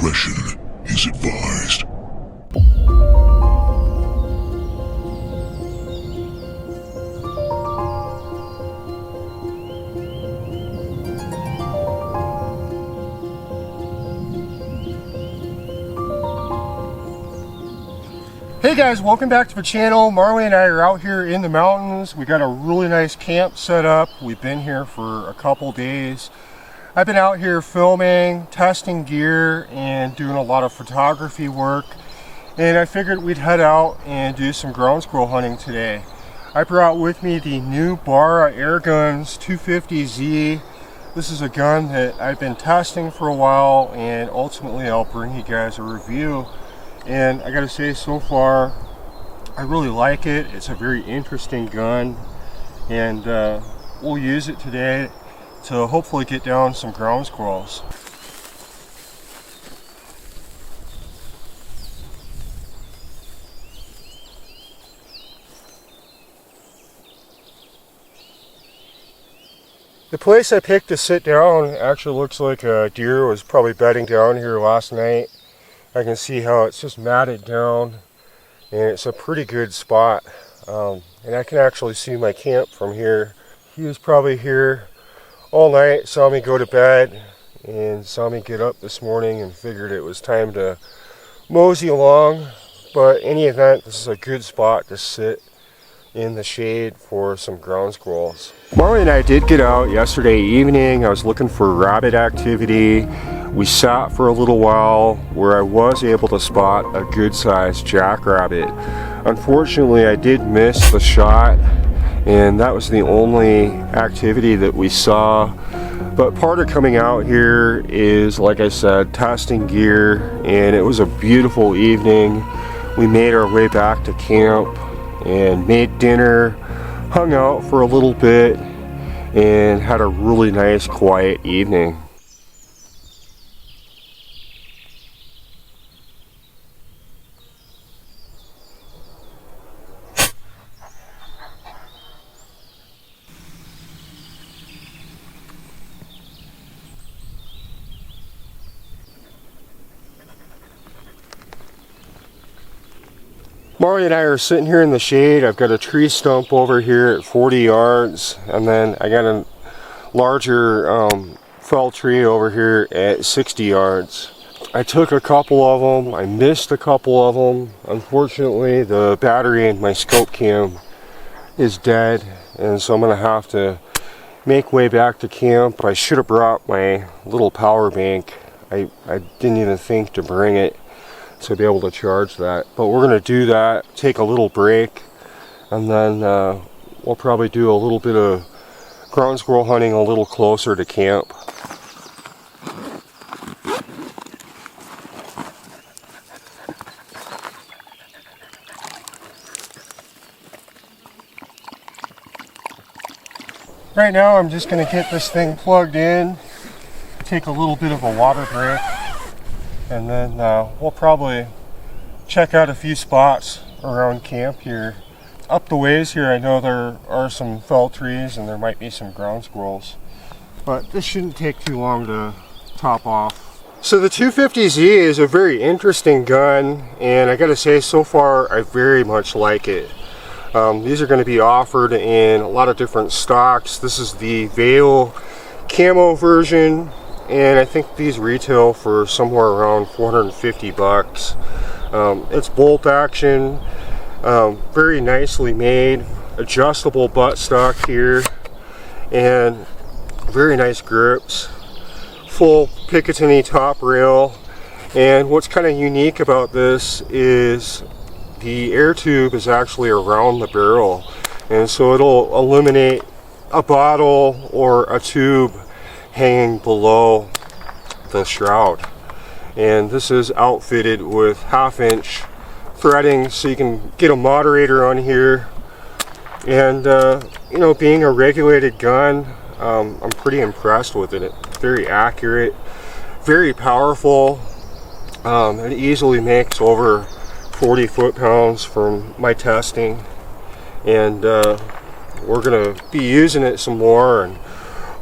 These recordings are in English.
discretion is advised. Hey guys, welcome back to the channel. Marley and I are out here in the mountains. We got a really nice camp set up. We've been here for a couple days. I've been out here filming, testing gear, and doing a lot of photography work. And I figured we'd head out and do some ground squirrel hunting today. I brought with me the new Barra Airguns 250z. This is a gun that I've been testing for a while, and ultimately I'll bring you guys a review. And I gotta say, so far I really like it. It's a very interesting gun, and we'll use it today to hopefully get down some ground squirrels. The place I picked to sit down actually looks like a deer was probably bedding down here last night. I can see how it's just matted down, and it's a pretty good spot. And I can actually see my camp from here. He was probably here all night, saw me go to bed, and saw me get up this morning and figured it was time to mosey along. But in any event, this is a good spot to sit in the shade for some ground squirrels. Marley and I did get out yesterday evening. I was looking for rabbit activity. We sat for a little while where I was able to spot a good sized jackrabbit. Unfortunately, I did miss the shot, and that was the only activity that we saw. But part of coming out here is, like I said, testing gear, and it was a beautiful evening. We made our way back to camp and made dinner, hung out for a little bit, and had a really nice quiet evening. Marley and I are sitting here in the shade. I've got a tree stump over here at 40 yards, and then I got a larger fell tree over here at 60 yards. I took a couple of them. I missed a couple of them. Unfortunately, the battery in my scope cam is dead, and so I'm going to have to make way back to camp. I should have brought my little power bank. I didn't even think to bring it to be able to charge that, but we're going to do that, take a little break, and then we'll probably do a little bit of ground squirrel hunting a little closer to camp. Right now I'm just going to get this thing plugged in, take a little bit of a water break, and then we'll probably check out a few spots around camp here. Up the ways here, I know there are some fell trees and there might be some ground squirrels, but this shouldn't take too long to top off. So the 250Z is a very interesting gun, and I gotta say, so far I very much like it. These are going to be offered in a lot of different stocks. This is the Veil camo version, and I think these retail for somewhere around 450 bucks. It's bolt action, very nicely made, adjustable buttstock here, and very nice grips, full Picatinny top rail. And what's kind of unique about this is the air tube is actually around the barrel, and so it'll eliminate a bottle or a tube hanging below the shroud. And this is outfitted with 1/2-inch threading, so you can get a moderator on here. And you know, being a regulated gun, I'm pretty impressed with it. It's very accurate, very powerful. It easily makes over 40 foot-pounds from my testing, and we're gonna be using it some more, and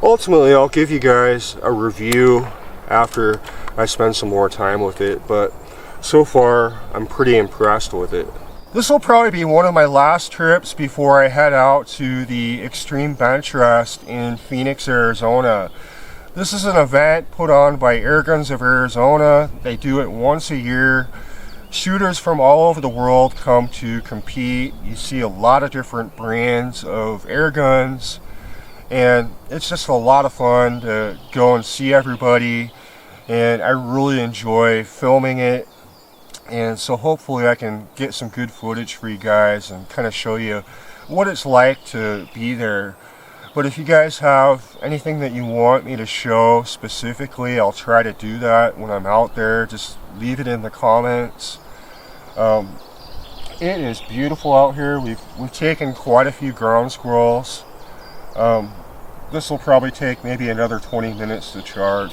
ultimately I'll give you guys a review after I spend some more time with it, but so far I'm pretty impressed with it. This will probably be one of my last trips before I head out to the Extreme Bench Rest in Phoenix, Arizona. This is an event put on by Airguns of Arizona. They do it once a year. Shooters from all over the world come to compete. You see a lot of different brands of air guns, and it's just a lot of fun to go and see everybody, and I really enjoy filming it. And so hopefully I can get some good footage for you guys and kind of show you what it's like to be there. But if you guys have anything that you want me to show specifically, I'll try to do that when I'm out there. Just leave it in the comments. It is beautiful out here. We've taken quite a few ground squirrels. This will probably take maybe another 20 minutes to charge.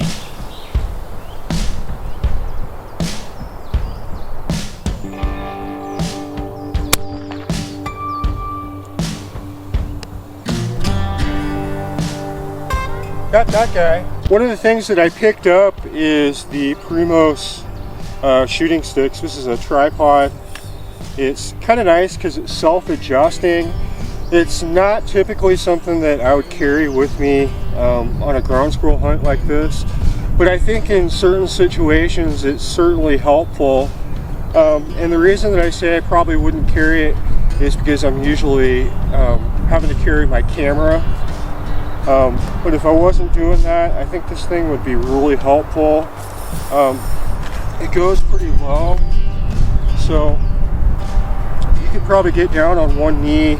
Got that guy. One of the things that I picked up is the Primos shooting sticks. This is a tripod. It's kind of nice because it's self-adjusting. It's not typically something that I would carry with me on a ground squirrel hunt like this, but I think in certain situations it's certainly helpful. And the reason that I say I probably wouldn't carry it is because I'm usually having to carry my camera. But if I wasn't doing that, I think this thing would be really helpful. It goes pretty low, so you could probably get down on one knee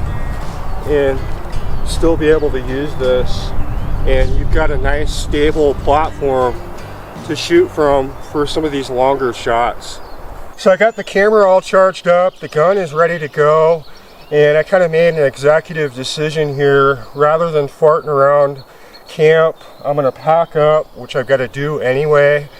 and still be able to use this. And you've got a nice stable platform to shoot from for some of these longer shots. So I got the camera all charged up, the gun is ready to go. And I kind of made an executive decision here. Rather than farting around camp, I'm going to pack up, which I've got to do anyway.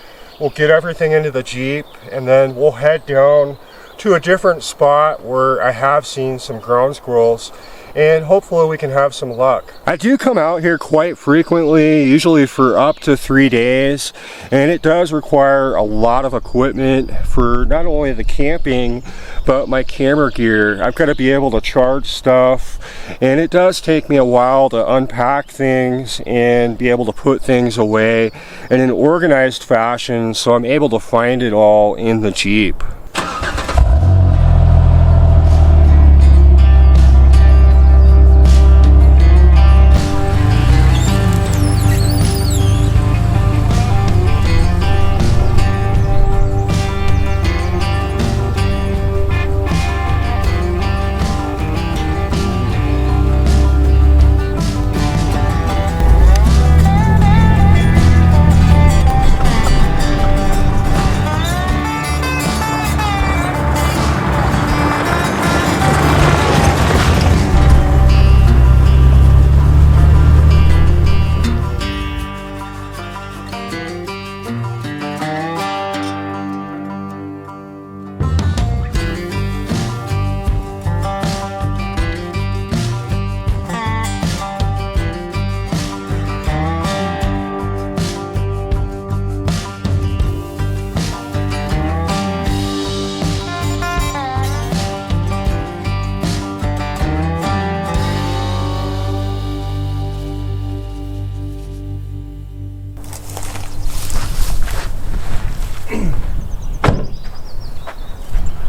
We'll get everything into the Jeep, and then we'll head down to a different spot where I have seen some ground squirrels, and hopefully we can have some luck. I do come out here quite frequently, usually for up to 3 days, and it does require a lot of equipment for not only the camping, but my camera gear. I've got to be able to charge stuff, and it does take me a while to unpack things and be able to put things away in an organized fashion so I'm able to find it all in the Jeep.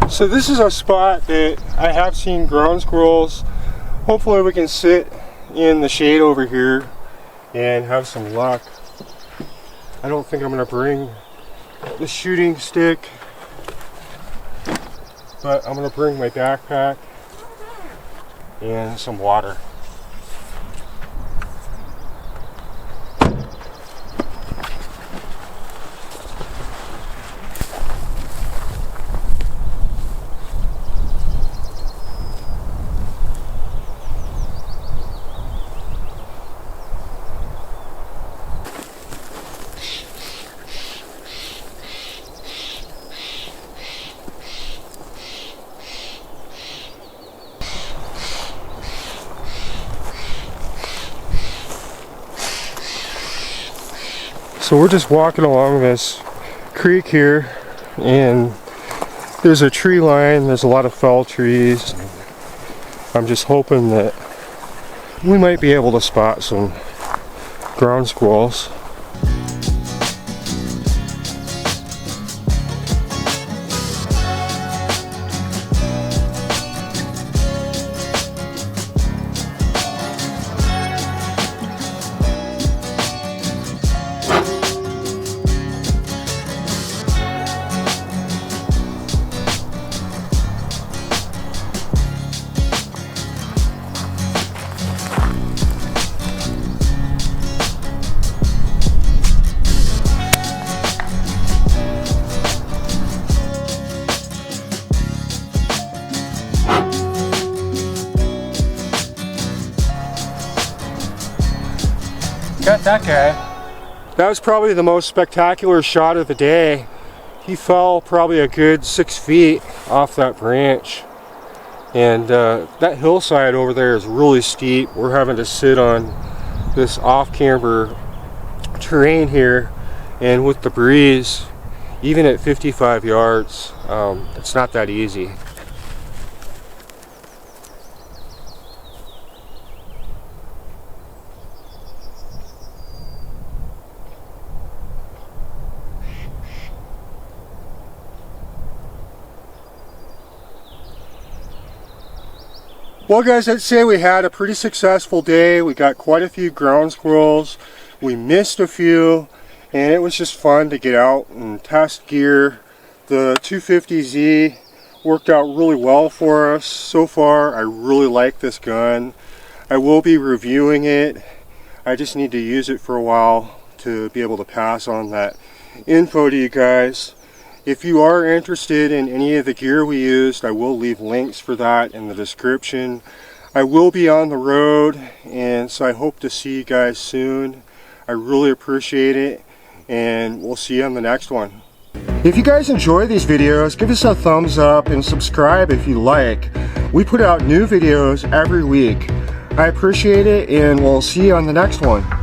So this is a spot that I have seen ground squirrels. Hopefully we can sit in the shade over here and have some luck. I don't think I'm going to bring the shooting stick, but I'm going to bring my backpack and some water. So we're just walking along this creek here, and there's a tree line. There's a lot of fell trees. I'm just hoping that we might be able to spot some ground squirrels. Got that guy. That was probably the most spectacular shot of the day. He fell probably a good 6 feet off that branch. And that hillside over there is really steep. We're having to sit on this off-camber terrain here. And with the breeze, even at 55 yards, it's not that easy. Well guys, I'd say we had a pretty successful day. We got quite a few ground squirrels. We missed a few, and it was just fun to get out and test gear. The 250Z worked out really well for us. So far, I really like this gun. I will be reviewing it. I just need to use it for a while to be able to pass on that info to you guys. If you are interested in any of the gear we used, I will leave links for that in the description. I will be on the road, and so I hope to see you guys soon. I really appreciate it, and we'll see you on the next one. If you guys enjoy these videos, give us a thumbs up and subscribe if you like. We put out new videos every week. I appreciate it, and we'll see you on the next one.